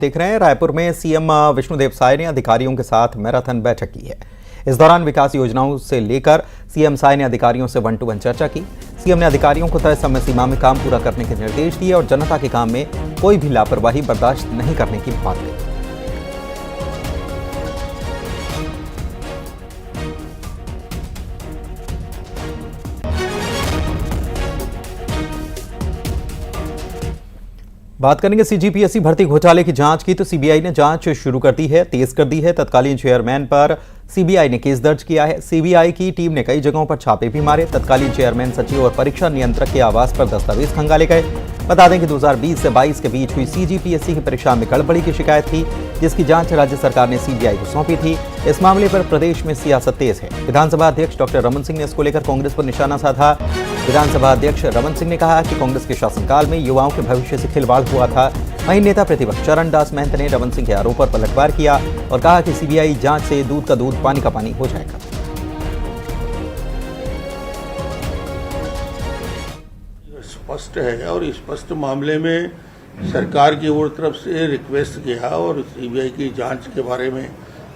देख रहे हैं। रायपुर में सीएम विष्णुदेव साय ने अधिकारियों के साथ मैराथन बैठक की है। इस दौरान विकास योजनाओं से लेकर सीएम साय ने अधिकारियों से 1-to-1 चर्चा की। सीएम ने अधिकारियों को तय समय सीमा में काम पूरा करने के निर्देश दिए और जनता के काम में कोई भी लापरवाही बर्दाश्त नहीं करने की बात कही। बात करेंगे सीजीपीएससी भर्ती घोटाले की जांच की तो सीबीआई ने जांच शुरू कर दी है, तेज कर दी है। तत्कालीन चेयरमैन पर सीबीआई ने केस दर्ज किया है। सीबीआई की टीम ने कई जगहों पर छापे भी मारे। तत्कालीन चेयरमैन, सचिव और परीक्षा नियंत्रक के आवास पर दस्तावेज खंगाले गए। बता दें कि 2020 से 22 के बीच हुई सीजीपीएससी की परीक्षा में गड़बड़ी की शिकायत थी, जिसकी जांच राज्य सरकार ने सीबीआई को सौंपी थी। इस मामले पर प्रदेश में सियासत तेज है। विधानसभा अध्यक्ष डॉक्टर रमन सिंह ने इसको लेकर कांग्रेस पर निशाना साधा। विधानसभा अध्यक्ष रमन सिंह ने कहा कि कांग्रेस के शासनकाल में युवाओं के भविष्य से खिलवाड़ हुआ था। वहीं नेता प्रतिपक्ष चरण दास महंत ने रमन सिंह के आरोप पर पलटवार किया और कहा कि सीबीआई जांच से दूध का दूध पानी का पानी हो जाएगा। स्पष्ट है और स्पष्ट मामले में सरकार की ओर तरफ से रिक्वेस्ट किया और सीबीआई की जांच के बारे में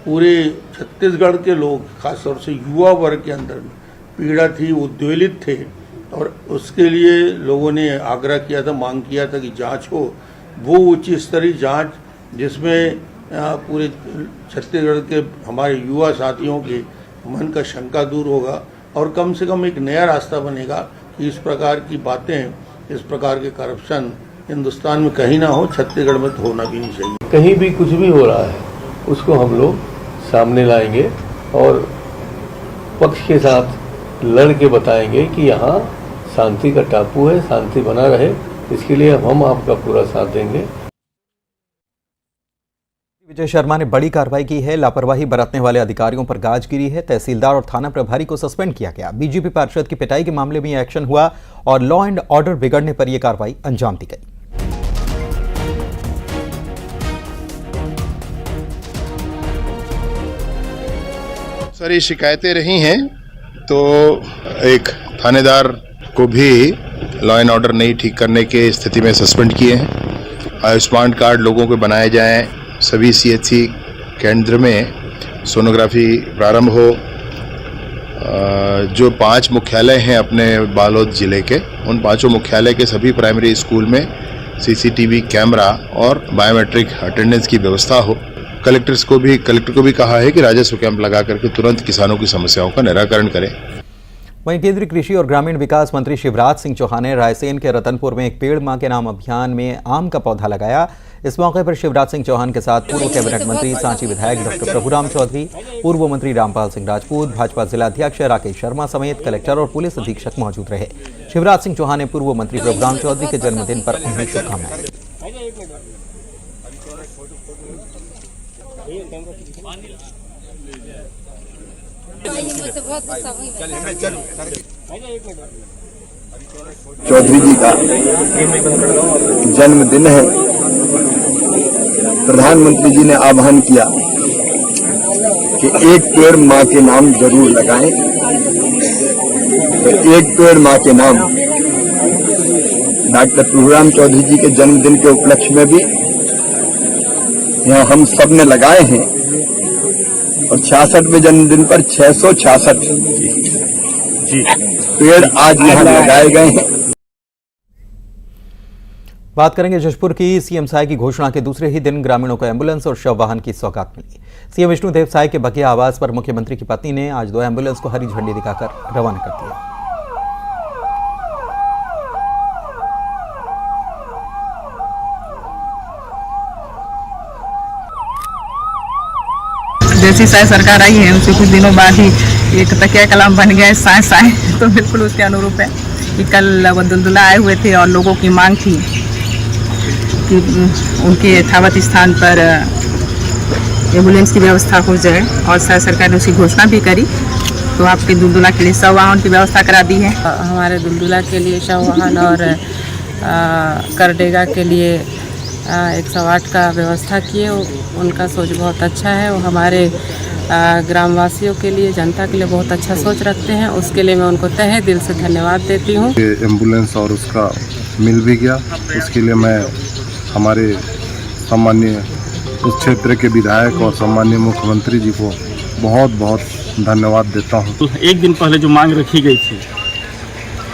पूरे छत्तीसगढ़ के लोग, खासतौर से युवा वर्ग के अंदर पीड़ा थी, उद्वेलित थे और उसके लिए लोगों ने आग्रह किया था, मांग किया था कि जांच हो, वो उच्च स्तरीय जांच जिसमें पूरे छत्तीसगढ़ के हमारे युवा साथियों के मन का शंका दूर होगा और कम से कम एक नया रास्ता बनेगा कि इस प्रकार की बातें, इस प्रकार के करप्शन हिंदुस्तान में कहीं ना हो, छत्तीसगढ़ में तो होना भी नहीं चाहिए। कहीं भी कुछ भी हो रहा है उसको हम लोग सामने लाएंगे और पक्ष के साथ लड़ के बताएंगे कि यहाँ शांति का टापू है, शांति बना रहे, इसके लिए हम आपका पूरा साथ देंगे। विजय शर्मा ने बड़ी कार्रवाई की है। लापरवाही बरतने वाले अधिकारियों पर गाज गिरी है। तहसीलदार और थाना प्रभारी को सस्पेंड किया गया। बीजेपी पार्षद की पिटाई के मामले में एक्शन हुआ और लॉ एंड ऑर्डर बिगड़ने पर यह कार्रवाई अंजाम दी गई। सर, ये शिकायतें रही हैं तो एक थानेदार को भी लॉ एंड ऑर्डर नहीं ठीक करने के स्थिति में सस्पेंड किए हैं। आयुष्मान कार्ड लोगों को बनाए जाएं, सभी सीएचसी केंद्र में सोनोग्राफी प्रारंभ हो। जो 5 मुख्यालय हैं अपने बालोद जिले के, उन 5 मुख्यालय के सभी प्राइमरी स्कूल में सीसीटीवी कैमरा और बायोमेट्रिक अटेंडेंस की व्यवस्था हो। कलेक्टर को भी कहा है कि राजस्व कैंप लगा करके तुरंत किसानों की समस्याओं का निराकरण करें। वहीं केंद्रीय कृषि और ग्रामीण विकास मंत्री शिवराज सिंह चौहान ने रायसेन के रतनपुर में एक पेड़ मां के नाम अभियान में आम का पौधा लगाया। इस मौके पर शिवराज सिंह चौहान के साथ पूर्व कैबिनेट मंत्री, सांची विधायक डॉक्टर प्रभुराम चौधरी, पूर्व मंत्री रामपाल सिंह राजपूत, भाजपा जिलाध्यक्ष राकेश शर्मा समेत कलेक्टर और पुलिस अधीक्षक मौजूद रहे। शिवराज सिंह चौहान ने पूर्व मंत्री प्रभुराम चौधरी के जन्मदिन पर उन्हें शुभकामनाएं दी। चौधरी जी का जन्मदिन है। प्रधानमंत्री जी ने आह्वान किया कि एक पेड़ मां के नाम जरूर लगाएं, तो एक पेड़ मां के नाम डॉक्टर प्रभुराम चौधरी जी के जन्मदिन के उपलक्ष्य में भी यहाँ हम सब ने लगाए हैं और 66वें जन्मदिन पर 666 पेड़ आज यहाँ लगाए गए हैं। बात करेंगे जशपुर की। सीएम साय की घोषणा के दूसरे ही दिन ग्रामीणों को एम्बुलेंस और शव वाहन की सौगात मिली। सीएम विष्णुदेव साय के बगिया आवास पर मुख्यमंत्री की पत्नी ने आज 2 एम्बुलेंस को हरी झंडी दिखाकर रवाना कर दिया। जैसी साय सरकार आई है उससे कुछ दिनों बाद ही एक तकिया कलाम बन गया है साय साय, तो बिल्कुल उसके अनुरूप है कि कल वो दुलदुला आए हुए थे और लोगों की मांग थी कि उनके यथावत स्थान पर एम्बुलेंस की व्यवस्था हो जाए और साय सरकार ने उसकी घोषणा भी करी, तो आपके दुलदुला के लिए शव वाहन की व्यवस्था करा दी है। हमारे दुलदुला के लिए शव वाहन और करडेगा के लिए 108 का व्यवस्था किए। उनका सोच बहुत अच्छा है। वो हमारे ग्रामवासियों के लिए, जनता के लिए बहुत अच्छा सोच रखते हैं। उसके लिए मैं उनको तहे दिल से धन्यवाद देती हूँ। एम्बुलेंस और उसका मिल भी गया, उसके लिए मैं हमारे सम्माननीय इस क्षेत्र के विधायक और सम्माननीय मुख्यमंत्री जी को बहुत बहुत धन्यवाद देता हूँ। तो एक दिन पहले जो मांग रखी गई थी,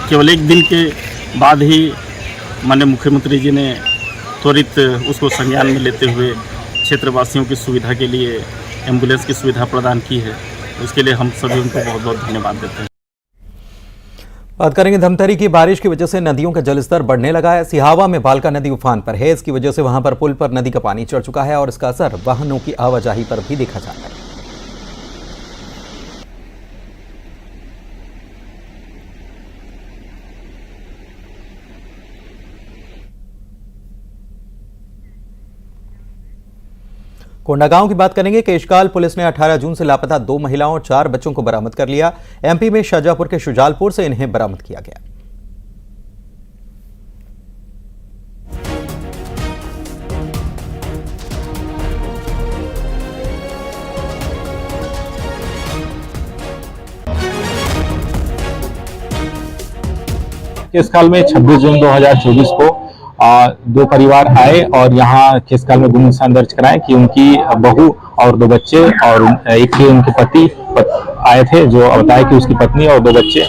केवल एक दिन के बाद ही माननीय मुख्यमंत्री जी ने त्वरित उसको संज्ञान में लेते हुए क्षेत्रवासियों की सुविधा के लिए एम्बुलेंस की सुविधा प्रदान की है। उसके लिए हम सभी उनको बहुत बहुत धन्यवाद देते हैं। बात करेंगे धमतरी की। बारिश की वजह से नदियों का जलस्तर बढ़ने लगा है। सिहावा में बालका नदी उफान पर है। इसकी वजह से वहां पर पुल पर नदी का पानी चढ़ चुका है और इसका असर वाहनों की आवाजाही पर भी देखा जा रहा है। कोंडागांव की बात करेंगे। केशकाल पुलिस ने 18 जून से लापता 2 महिलाओं और 4 बच्चों को बरामद कर लिया। एमपी में शाजापुर के शुजालपुर से इन्हें बरामद किया गया। केशकाल में 26 जून 2024 को 2 परिवार आए और यहाँ केशकाल में गुम निशान दर्ज कराए कि उनकी बहू और 2 बच्चे और एक ही उनके पति आए थे, जो बताया कि उसकी पत्नी और 2 बच्चे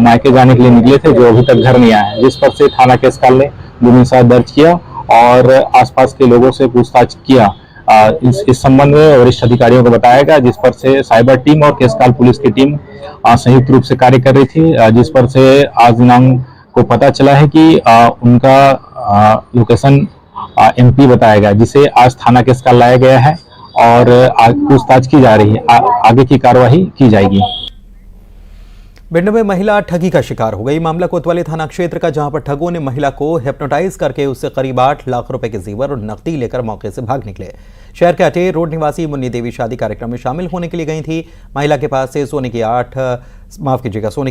मायके जाने के लिए निकले थे, जो अभी तक घर नहीं आए, जिस पर से थाना केशकाल ने गुम निशान दर्ज किया और आसपास के लोगों से पूछताछ किया। इस संबंध में वरिष्ठ अधिकारियों को बताया गया, जिस पर से साइबर टीम और केशकाल पुलिस की टीम संयुक्त रूप से कार्य कर रही थी, जिस पर से आज दिनांक को पता चला है कि उनका लोकेशन एमपी बताया गया, जिसे आज थाना केशकाल लाया गया है और पूछताछ की जा रही है। आगे की कार्रवाई की जाएगी। भिंड में महिला ठगी का शिकार हो गई। मामला कोतवाली थाना क्षेत्र का, जहां पर ठगों ने महिला को हिप्नोटाइज करके उससे करीब 8 लाख रुपए के जेवर और नकदी लेकर मौके से भाग निकले। शहर के अटेर रोड निवासी मुन्नी देवी शादी कार्यक्रम में शामिल होने के लिए गई थी। महिला के पास से सोने की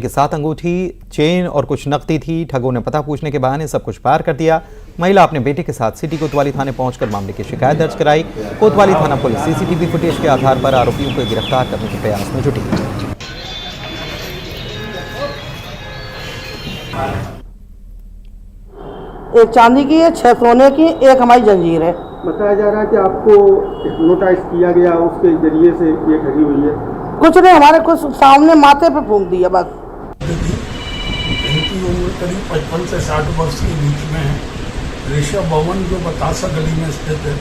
7 अंगूठी, चेन और कुछ नकदी थी। ठगों ने पता पूछने के बहाने सब कुछ पार कर दिया। महिला अपने बेटे के साथ सिटी कोतवाली थाने पहुंचकर मामले की शिकायत दर्ज कराई। कोतवाली थाना पुलिस सीसीटीवी फुटेज के आधार पर आरोपियों को गिरफ्तार करने के प्रयास में जुटी। एक चांदी की है, 6 सोने की, एक हमारी जंजीर है। बताया जा रहा है कि आपको हिप्नोटाइज किया गया, उसके जरिए से ये ठगी हुई है। कुछ नहीं, हमारे कुछ सामने माथे पे फूंक दिया बस। इनकी उम्र करीब 55 से 60 वर्ष के बीच में है। ऋषभ भवन जो बतासा गली में स्थित है,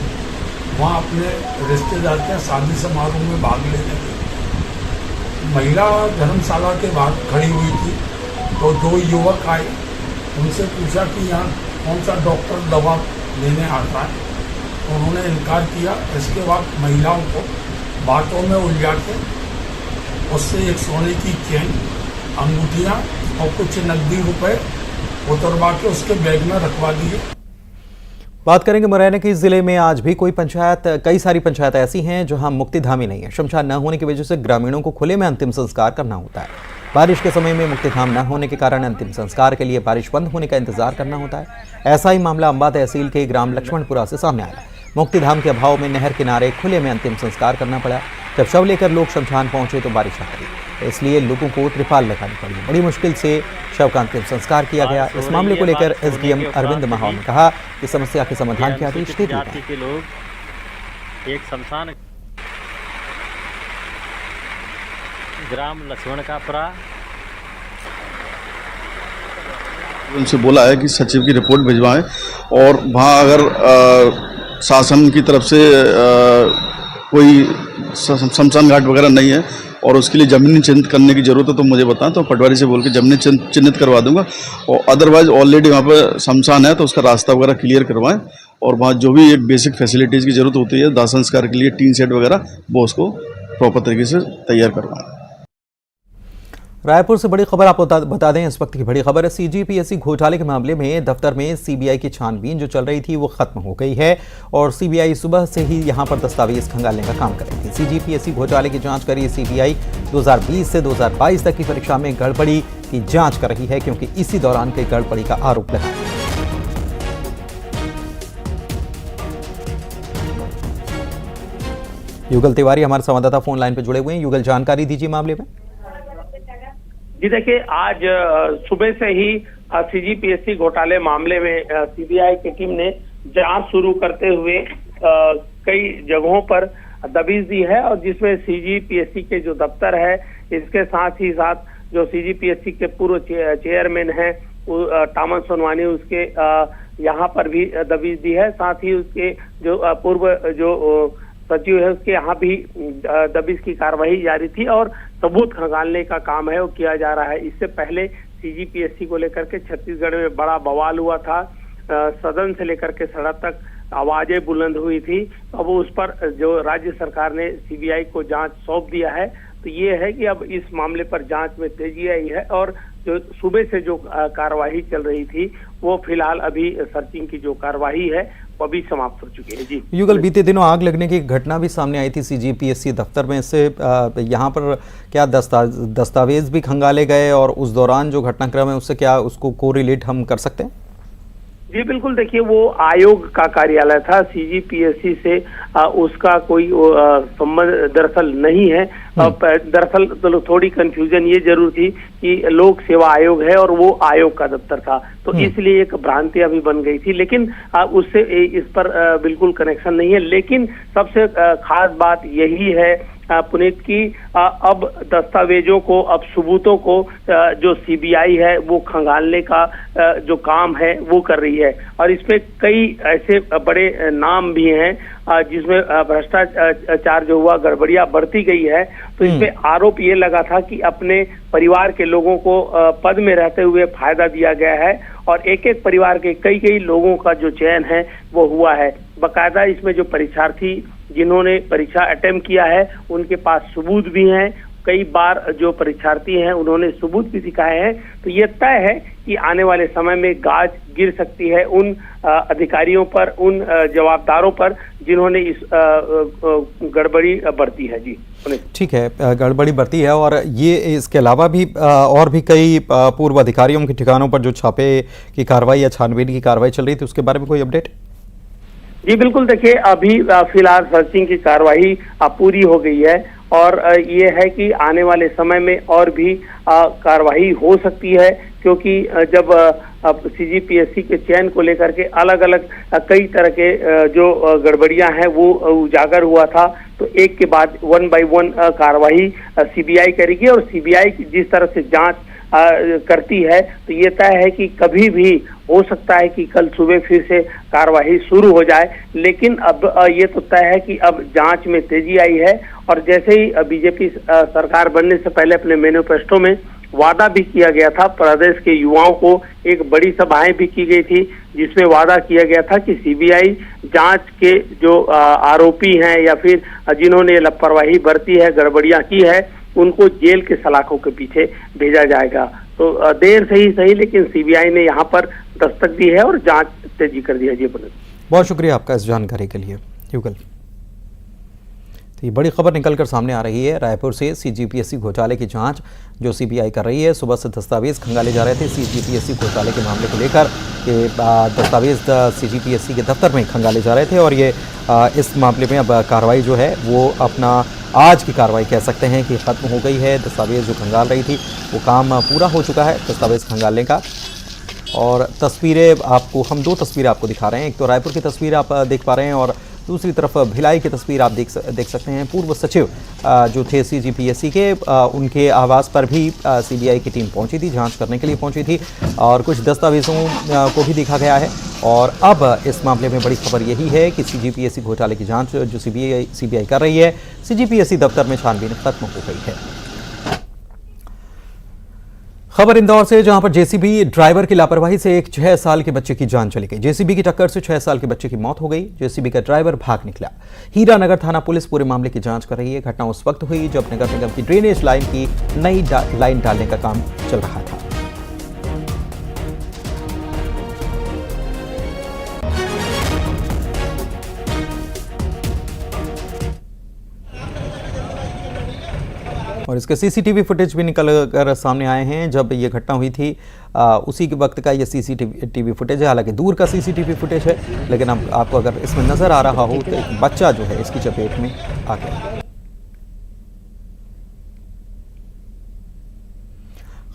वहाँ अपने रिश्तेदार के शादी समारोह में भाग लेने गई। महिला धर्मशाला के बाहर खड़ी हुई थी तो 2 युवक आए, उनसे पूछा कि यहाँ कौन सा डॉक्टर दवा लेने आता है। उन्होंने इनकार किया। इसके बाद महिलाओं को बातों में उलझा के उससे एक सोने की चेन, अंगूठियाँ और कुछ नकदी रुपए उतरवा के उसके बैग में रखवा दिए। बात करेंगे मुरैना के जिले में। आज भी कई सारी पंचायत ऐसी हैं जहां मुक्तिधाम ही नहीं है। शमशान न होने की वजह से ग्रामीणों को खुले में अंतिम संस्कार करना होता है। बारिश के समय में मुक्तिधाम न होने के कारण अंतिम संस्कार के लिए बारिश बंद होने का इंतजार करना होता है। ऐसा ही मामला अंबा तहसील के ग्राम लक्ष्मणपुरा से सामने आया। मुक्तिधाम के अभाव में नहर किनारे खुले में अंतिम संस्कार करना पड़ा। जब शव लेकर लोग शमशान पहुंचे तो बारिश आ गई, इसलिए लोगों को त्रिपाल लगानी पड़ी। बड़ी मुश्किल से शव का अंतिम संस्कार किया गया। इस मामले को लेकर एसडीएम अरविंद महाव ने कहा कि समस्या के समाधान के आदेश दे दिए के लोग एक शमशान ग्राम लक्ष्मणपुरा उनसे बोला है कि सचिव की रिपोर्ट भिजवाएं और वहाँ अगर शासन की तरफ से कोई शमशान घाट वगैरह नहीं है और उसके लिए ज़मीन चिन्हित करने की ज़रूरत है तो मुझे बताएं, तो पटवारी से बोल के ज़मीन चिन्हित करवा दूंगा। और अदरवाइज ऑलरेडी वहाँ पर शमशान है तो उसका रास्ता वगैरह क्लियर करवाएं और वहाँ जो भी एक बेसिक फैसिलिटीज़ की ज़रूरत होती है दाह संस्कार के लिए, टीन सेट वगैरह, वो उसको प्रॉपर तरीके से तैयार करवाएं। रायपुर से बड़ी खबर आपको बता दें। इस वक्त की बड़ी खबर है, सीजीपीएससी घोटाले के मामले में दफ्तर में सीबीआई की छानबीन जो चल रही थी वो खत्म हो गई है और सीबीआई सुबह से ही यहां पर दस्तावेज खंगालने का काम कर रही थी। सीजीपीएससी घोटाले की जांच कर रही सीबीआई 2020 से 2022 तक की परीक्षा में गड़बड़ी की जांच कर रही है, क्योंकि इसी दौरान कई गड़बड़ी का आरोप लगा। युगल तिवारी हमारे संवाददाता फोन लाइन पर जुड़े हुए हैं। युगल, जानकारी दीजिए मामले में। जी देखिए, आज सुबह से ही सीजीपीएससी घोटाले मामले में सीबीआई की टीम ने जांच शुरू करते हुए कई जगहों पर दबिश दी है, और जिसमें सीजीपीएससी के जो दफ्तर है, इसके साथ ही साथ जो सीजीपीएससी के पूर्व चेयरमैन हैं तामन सोनवानी, उसके यहाँ पर भी दबिश दी है। साथ ही उसके जो पूर्व जो सचिव है, उसके यहाँ भी दबिश की कार्रवाई जारी थी और सबूत खंगालने का काम है वो किया जा रहा है। इससे पहले सीजीपीएससी को लेकर के छत्तीसगढ़ में बड़ा बवाल हुआ था, सदन से लेकर के सड़क तक आवाजें बुलंद हुई थी। अब उस पर जो राज्य सरकार ने सीबीआई को जांच सौंप दिया है, तो ये है कि अब इस मामले पर जांच में तेजी आई है और जो सुबह से जो कार्यवाही चल रही थी वो फिलहाल अभी सर्चिंग की जो कार्यवाही है वो अभी समाप्त हो चुकी है। जी युगल, बीते दिनों आग लगने की घटना भी सामने आई थी सीजीपीएससी दफ्तर में। इससे यहाँ पर क्या दस्तावेज भी खंगाले गए और उस दौरान जो घटनाक्रम है उससे क्या उसको कोरिलेट हम कर सकते हैं? जी बिल्कुल, देखिए वो आयोग का कार्यालय था, सीजीपीएससी से उसका कोई संबंध दरअसल नहीं है। दरअसल तो थोड़ी कंफ्यूजन ये जरूर थी कि लोक सेवा आयोग है और वो आयोग का दफ्तर था, तो इसलिए एक भ्रांति अभी बन गई थी, लेकिन उससे इस पर बिल्कुल कनेक्शन नहीं है। लेकिन सबसे खास बात यही है पुनीत की अब दस्तावेजों को, अब सबूतों को जो सीबीआई है वो खंगालने का जो काम है वो कर रही है, और इसमें कई ऐसे बड़े नाम भी हैं जिसमें भ्रष्टाचार जो हुआ, गड़बड़ियां बढ़ती गई है। तो इसमें आरोप ये लगा था कि अपने परिवार के लोगों को पद में रहते हुए फायदा दिया गया है और एक एक परिवार के कई लोगों का जो चयन है वो हुआ है। बाकायदा इसमें जो परीक्षार्थी जिन्होंने परीक्षा अटेम्प्ट किया है उनके पास सबूत भी हैं, कई बार जो परीक्षार्थी हैं उन्होंने सबूत भी दिखाए हैं। तो ये तय है कि आने वाले समय में गाज गिर सकती है उन अधिकारियों पर, उन जवाबदारों पर जिन्होंने इस गड़बड़ी बरती है। जी ठीक है, गड़बड़ी बरती है और ये इसके अलावा भी और भी कई पूर्व अधिकारियों के ठिकानों पर जो छापे की कार्रवाई या छानबीन की कार्रवाई चल रही थी, उसके बारे में कोई अपडेट? जी बिल्कुल, देखिए अभी फिलहाल सर्चिंग की कार्रवाई पूरी हो गई है और ये है कि आने वाले समय में और भी कार्रवाई हो सकती है, क्योंकि जब सीजीपीएससी के चयन को लेकर के अलग अलग कई तरह के जो गड़बड़ियां हैं वो उजागर हुआ था, तो एक के बाद 1 बाय 1 कार्रवाई सीबीआई करेगी और सीबीआई जिस तरह से जांच करती है तो ये तय है कि कभी भी हो सकता है कि कल सुबह फिर से कार्रवाई शुरू हो जाए। लेकिन अब ये तो तय है कि अब जांच में तेजी आई है और जैसे ही बीजेपी सरकार बनने से पहले अपने मैनिफेस्टो में वादा भी किया गया था, प्रदेश के युवाओं को एक बड़ी सभाएं भी की गई थी जिसमें वादा किया गया था कि सीबीआई जांच के जो आरोपी हैं या फिर जिन्होंने लापरवाही बरती है, गड़बड़ियां की है, उनको जेल के सलाखों के पीछे भेजा जाएगा। तो देर से ही सही, लेकिन सीबीआई ने यहाँ पर दस्तक दी है और जांच तेजी कर दी है। जी बहुत शुक्रिया आपका इस जानकारी के लिए युगल। तो ये बड़ी खबर निकलकर सामने आ रही है रायपुर से, सीजीपीएससी घोटाले की जांच जो सीबीआई कर रही है। सुबह से दस्तावेज खंगाले जा रहे थे सीजीपीएससी घोटाले के मामले को लेकर, ये दस्तावेज सीजीपीएससी के दफ्तर में खंगाले जा रहे थे और ये इस मामले में अब कार्रवाई जो है वो अपना आज की कार्रवाई कह सकते हैं कि ख़त्म हो गई है। दस्तावेज जो खंगाल रही थी वो काम पूरा हो चुका है दस्तावेज खंगालने का। और तस्वीरें आपको, हम दो तस्वीरें आपको दिखा रहे हैं, एक तो रायपुर की तस्वीर आप देख पा रहे हैं और दूसरी तरफ भिलाई की तस्वीर आप देख सकते हैं। पूर्व सचिव जो थे सीजीपीएससी के, उनके आवास पर भी सीबीआई की टीम पहुंची थी, जांच करने के लिए पहुंची थी और कुछ दस्तावेजों को भी देखा गया है। और अब इस मामले में बड़ी खबर यही है कि सीजीपीएससी घोटाले की जांच जो सीबीआई कर रही है, सीजीपीएससी दफ्तर में छानबीन खत्म हो गई है। खबर इंदौर से, जहां पर जेसीबी ड्राइवर की लापरवाही से एक 6 साल के बच्चे की जान चली गई। जेसीबी की टक्कर से 6 साल के बच्चे की मौत हो गई। जेसीबी का ड्राइवर भाग निकला। हीरानगर थाना पुलिस पूरे मामले की जांच कर रही है। घटना उस वक्त हुई जब नगर निगम की ड्रेनेज लाइन की नई लाइन डालने का काम चल रहा था। और इसके सीसीटीवी फुटेज भी निकल कर सामने आए हैं। जब ये घटना हुई थी उसी के वक्त का ये सीसीटीवी फुटेज है, हालांकि दूर का सीसीटीवी फुटेज है, लेकिन अब आपको अगर इसमें नजर आ रहा हो तो एक बच्चा जो है इसकी चपेट में आ गया।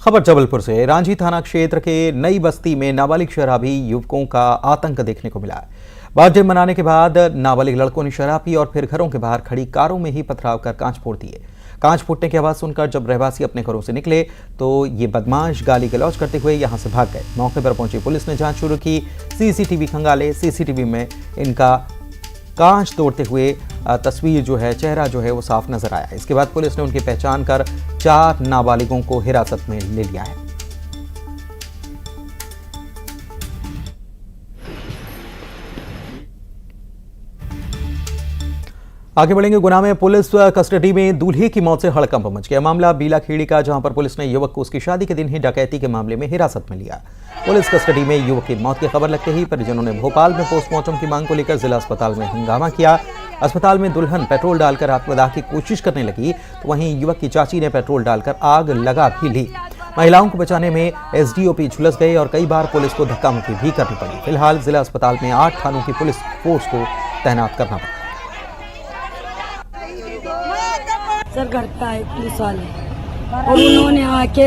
खबर जबलपुर से, रांझी थाना क्षेत्र के नई बस्ती में नाबालिग शराबी युवकों का आतंक देखने को मिला है। बर्थडे मनाने के बाद नाबालिग लड़कों ने शराब पी और फिर घरों के बाहर खड़ी कारों में ही पथराव कर कांच फोड़ दिए। कांच फूटने की आवाज सुनकर जब रहवासी अपने घरों से निकले तो ये बदमाश गाली गलौज करते हुए यहां से भाग गए। मौके पर पहुंची पुलिस ने जांच शुरू की। सीसीटीवी खंगाले। सीसीटीवी में इनका कांच तोड़ते हुए तस्वीर जो है, चेहरा जो है वो साफ नजर आया। इसके बाद पुलिस ने उनकी पहचान कर 4 नाबालिगों को हिरासत में ले लिया है। आगे बढ़ेंगे। गुना में पुलिस कस्टडी में दूल्हे की मौत से हड़कंप मच गया। मामला बीलाखेड़ी का, जहां पर पुलिस ने युवक को उसकी शादी के दिन ही डकैती के मामले में हिरासत में लिया। पुलिस कस्टडी में युवक की मौत की खबर लगते ही परिजनों ने भोपाल में पोस्टमार्टम की मांग को लेकर जिला अस्पताल में हंगामा किया। अस्पताल में दुल्हन पेट्रोल डालकर आत्मदाह की कोशिश करने लगी तो वहीं युवक की चाची ने पेट्रोल डालकर आग लगा भी ली। महिलाओं को बचाने में एसडीओपी झुलस गए और कई बार पुलिस को धक्का मुक्की भी करनी पड़ी। फिलहाल जिला अस्पताल में 8 थानों की पुलिस फोर्स को तैनात करना पड़ा। सर घर पे आए पुलिस वाले और उन्होंने आके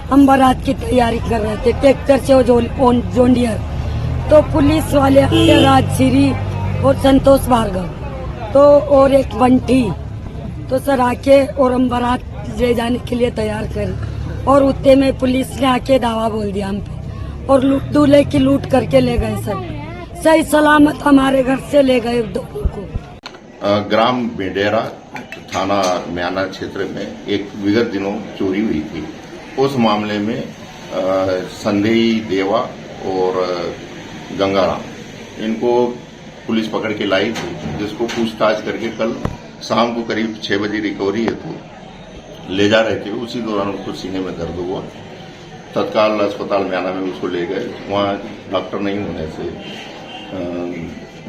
हम बारात की तैयारी कर रहे थे, ट्रैक्टर से जोंडियर। तो पुलिस वाले आए, राजश्री और संतोष भार्गव तो और एक बंटी, तो सर आके और हम बारात ले जाने के लिए तैयार कर और उतने में पुलिस ने आके दावा बोल दिया हम पे और दूल्हे की लूट करके ले गए। सर सही सलामत हमारे घर से ले गए दोनों को। ग्राम बेडेरा थाना म्याना क्षेत्र में एक विगत दिनों चोरी हुई थी। उस मामले में संदेही देवा और गंगाराम इनको पुलिस पकड़ के लाई थी, जिसको पूछताछ करके कल शाम को करीब 6 बजे रिकवरी हेतु ले जा रहे थे। उसी दौरान उसको सीने में दर्द हुआ। तत्काल अस्पताल म्याना में उसको ले गए। वहाँ डॉक्टर नहीं होने से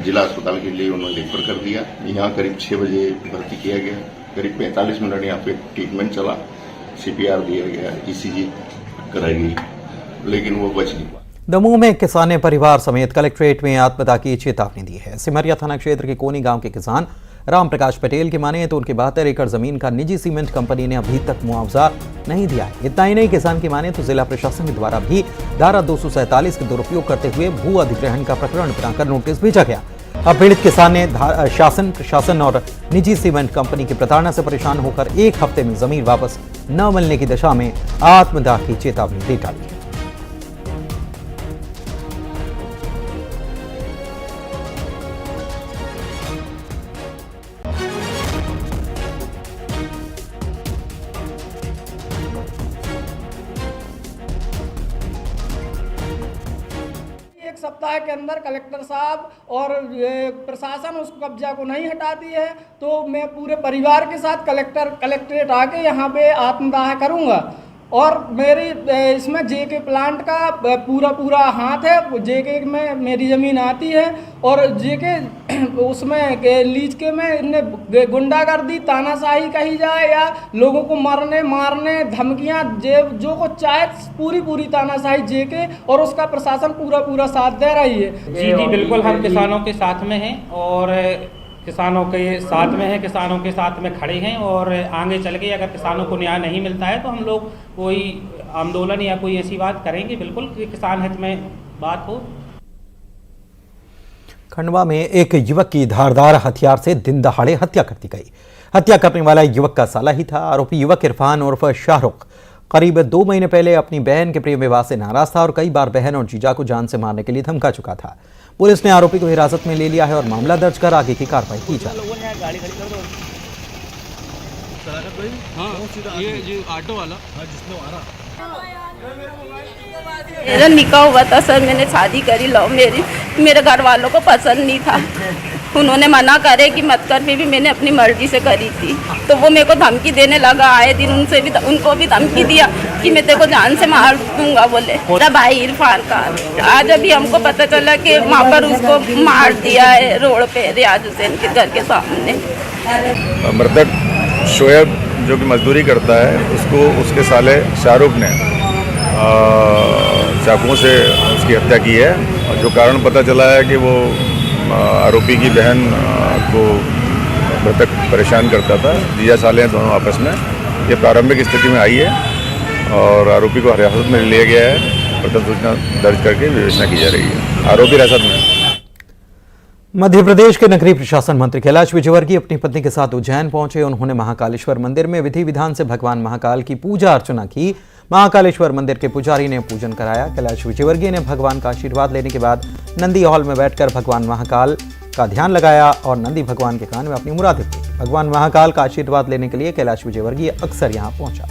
जिला अस्पताल के लिए उन्होंने रेफर कर दिया। यहाँ करीब 6 बजे भर्ती किया गया। करीब 45 मिनट यहाँ पे ट्रीटमेंट चला, CPR दिया गया, ECG कराई गई, लेकिन वो बच नहीं पाया। दमोह में किसान ने परिवार समेत कलेक्ट्रेट में आत्मदाह की चेतावनी दी है। सिमरिया थाना क्षेत्र के कोनी गांव के किसान राम प्रकाश पटेल की माने तो उनके 72 एकड़ जमीन का निजी सीमेंट कंपनी ने अभी तक मुआवजा नहीं दिया है। इतना ही नहीं, किसान की माने तो जिला प्रशासन के द्वारा भी धारा 247 के दुरुपयोग करते हुए भू अधिग्रहण का प्रकरण बनाकर नोटिस भेजा गया। अब पीड़ित किसान ने शासन, प्रशासन और निजी सीमेंट कंपनी की प्रताड़ना से परेशान होकर 1 हफ्ते में जमीन वापस न मिलने की दशा में आत्मदाह की चेतावनी दे डाली है। सप्ताह के अंदर कलेक्टर साहब और प्रशासन उस कब्जा को नहीं हटाती है तो मैं पूरे परिवार के साथ कलेक्ट्रेट आके यहाँ पे आत्मदाह करूँगा। और मेरी इसमें जेके प्लांट का पूरा हाथ है। जेके में मेरी ज़मीन आती है और जेके उसमें लीज के में इनने गुंडागर्दी, तानाशाही कही जाए या लोगों को मारने धमकियां, जो को चाहे पूरी तानाशाही जेके और उसका प्रशासन पूरा साथ दे रही है। जी बिल्कुल, हम किसानों के साथ में हैं और किसानों के साथ में हैं, किसानों के साथ में खड़े हैं और आगे चल के अगर किसानों को न्याय नहीं मिलता है तो हम लोग कोई आंदोलन या कोई ऐसी बात करेंगे, बिल्कुल किसान हित में बात हो। खंडवा में एक युवक की धारदार हथियार से दिन दहाड़े हत्या कर दी गई। हत्या करने वाला युवक का साला ही था। आरोपी युवक इरफान उर्फ शाहरुख करीब 2 महीने पहले अपनी बहन के प्रेम विवाह से नाराज था और कई बार बहन और जीजा को जान से मारने के लिए धमका चुका था। पुलिस ने आरोपी को हिरासत में ले लिया है और मामला दर्ज कर आगे की कार्रवाई की जा रही है। मेरा निकाह हुआ था सर, मैंने शादी करी, लव मैरिज। मेरे घर वालों को पसंद नहीं था, उन्होंने मना करे कि मत कर, फिर भी मैंने अपनी मर्जी से करी थी। तो वो मेरे को धमकी देने लगा, आए दिन उनको भी धमकी दिया कि मैं तेरे को जान से मार दूंगा बोले। मेरा भाई इरफान का आज अभी हमको पता चला कि वहाँ पर उसको मार दिया है रोड पे, रियाज हुसैन के घर के सामने। मृतक शोएब जो कि मजदूरी करता है, उसको उसके साले शाहरुख ने चाकुओं से उसकी हत्या की है। और जो कारण पता चला है कि वो आरोपी की बहन को मृतक परेशान करता था। जीजा साले हैं दोनों आपस में। ये प्रारंभिक स्थिति में आई है और आरोपी को हिरासत में लिया गया है। प्रथम सूचना दर्ज करके विवेचना की जा रही है। आरोपी हिरासत में। मध्य प्रदेश के नगरीय प्रशासन मंत्री कैलाश विजयवर्गीय अपनी पत्नी के साथ उज्जैन पहुंचे। उन्होंने महाकालेश्वर मंदिर में विधि विधान से भगवान महाकाल की पूजा अर्चना की। महाकालेश्वर मंदिर के पुजारी ने पूजन कराया। कैलाश विजयवर्गीय ने भगवान का आशीर्वाद लेने के बाद नंदी हॉल में बैठकर भगवान महाकाल का ध्यान लगाया और नंदी भगवान के कान में अपनी मुरादें पूछी। भगवान महाकाल का आशीर्वाद लेने के लिए कैलाश विजयवर्गीय अक्सर यहाँ पहुंचा।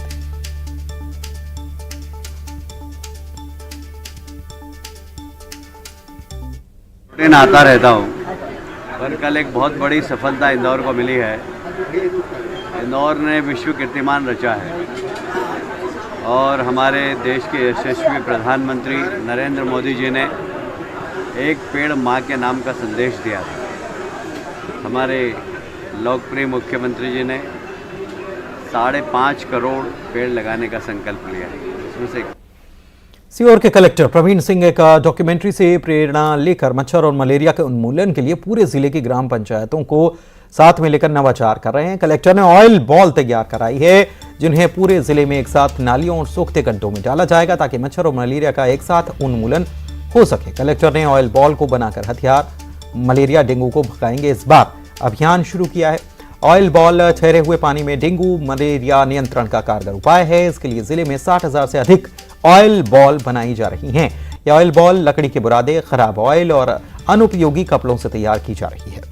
आता रहता हूँ, पर कल एक बहुत बड़ी सफलता इंदौर को मिली है। इंदौर ने विश्व कीर्तिमान रचा है और हमारे देश के यशस्वी प्रधानमंत्री नरेंद्र मोदी जी ने एक पेड़ माँ के नाम का संदेश दिया था। हमारे लोकप्रिय मुख्यमंत्री जी ने 5.5 करोड़ पेड़ लगाने का संकल्प लिया है। इसमें से सीहोर के कलेक्टर प्रवीण सिंह एक डॉक्यूमेंट्री से प्रेरणा लेकर मच्छर और मलेरिया के उन्मूलन के लिए पूरे जिले की ग्राम पंचायतों को साथ में लेकर नवाचार कर रहे हैं। कलेक्टर ने ऑयल बॉल तैयार कराई है, जिन्हें पूरे जिले में एक साथ नालियों और सूखते गड्ढों में डाला जाएगा ताकि मच्छर और मलेरिया का एक साथ उन्मूलन हो सके। कलेक्टर ने ऑयल बॉल को बनाकर हथियार मलेरिया डेंगू को भगाएंगे इस बार अभियान शुरू किया है। ऑयल बॉल ठहरे हुए पानी में डेंगू मलेरिया नियंत्रण का कारगर उपाय है। इसके लिए जिले में 60,000 से अधिक ऑयल बॉल बनाई जा रही हैं। ये ऑयल बॉल लकड़ी के बुरादे, खराब ऑयल और अनुपयोगी कपड़ों से तैयार की जा रही है।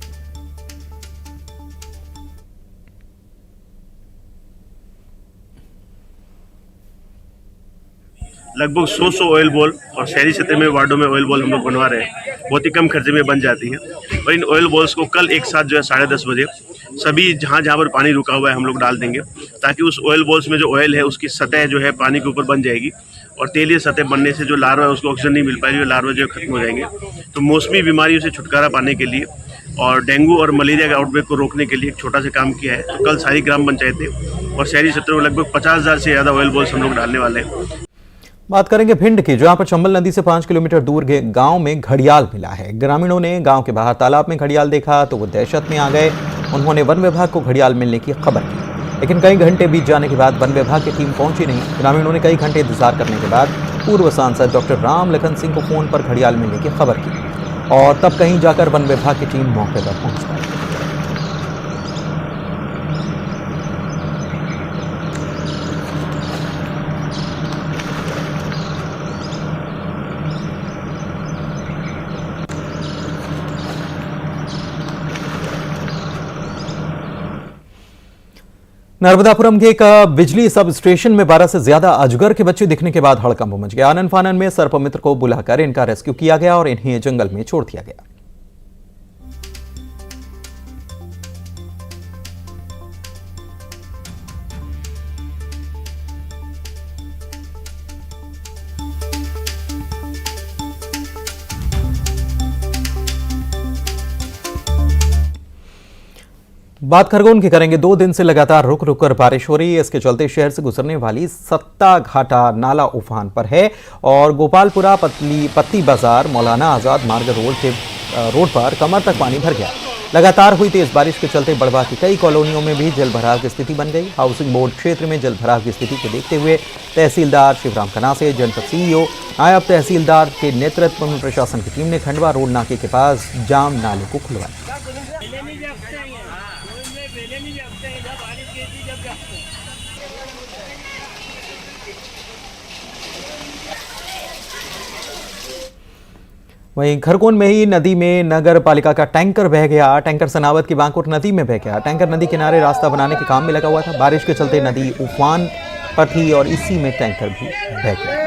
लगभग 100 ऑयल बॉल और शहरी क्षेत्र में वार्डों में ऑयल बॉल हम लोग बनवा रहे हैं। बहुत ही कम खर्चे में बन जाती है और इन ऑयल बॉल्स को कल एक साथ जो है 10:30 बजे सभी जहाँ पर पानी रुका हुआ है हम लोग डाल देंगे, ताकि उस ऑयल बॉल्स में जो ऑयल है उसकी सतह जो है पानी के ऊपर बन जाएगी और तेलीय सतह बनने से जो लार्वा है उसको ऑक्सीजन नहीं मिल पाएगी, लार्वा जो है खत्म हो जाएंगे। तो मौसमी बीमारियों से छुटकारा पाने के लिए और डेंगू और मलेरिया के आउटब्रेक को रोकने के लिए एक छोटा सा काम किया है। तो कल सारी ग्राम पंचायतें और शहरी क्षेत्रों में लगभग 50,000 से ज़्यादा ऑयल बॉल्स हम लोग डालने वाले हैं। बात करेंगे भिंड की, जहां पर चंबल नदी से 5 किलोमीटर दूर गांव में घड़ियाल मिला है। ग्रामीणों ने गांव के बाहर तालाब में घड़ियाल देखा तो वो दहशत में आ गए। उन्होंने वन विभाग को घड़ियाल मिलने की खबर की, लेकिन कई घंटे बीत जाने के बाद वन विभाग की टीम पहुंची नहीं। ग्रामीणों ने कई घंटे इंतजार करने के बाद पूर्व सांसद डॉक्टर राम लखन सिंह को फोन पर घड़ियाल मिलने की खबर की और तब कहीं जाकर वन विभाग की टीम मौके पर पहुंच गई। नर्मदापुरम के एक बिजली सब स्टेशन में 12 से ज्यादा अजगर के बच्चे दिखने के बाद हड़कंप मच गया। आनन फानन में सर्पमित्र को बुलाकर इनका रेस्क्यू किया गया और इन्हें जंगल में छोड़ दिया गया। बात खरगोन की करेंगे। 2 दिन से लगातार रुक रुक कर बारिश हो रही है। इसके चलते शहर से गुजरने वाली सत्ता घाटा नाला उफान पर है और गोपालपुरा पत्ती बाजार मौलाना आजाद मार्ग रोड पर कमर तक पानी भर गया। लगातार हुई तेज बारिश के चलते बड़वा की कई कॉलोनियों में भी जल भराव की स्थिति बन गई। हाउसिंग बोर्ड क्षेत्र में जल भराव की स्थिति को देखते हुए तहसीलदार शिवराम कनासे, जनपद सीईओ, नायब तहसीलदार के नेतृत्व में प्रशासन की टीम ने खंडवा रोड नाके के पास जाम नाले को खुलवाया। वहीं खरगोन में ही नदी में नगर पालिका का टैंकर बह गया। टैंकर सनावत की बांकुर नदी में बह गया। टैंकर नदी किनारे रास्ता बनाने के काम में लगा हुआ था। बारिश के चलते नदी उफान पर थी और इसी में टैंकर भी बह गया।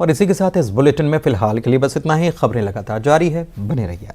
और इसी के साथ इस बुलेटिन में फिलहाल के लिए बस इतना ही। खबरें लगातार जारी है, बने रहिए।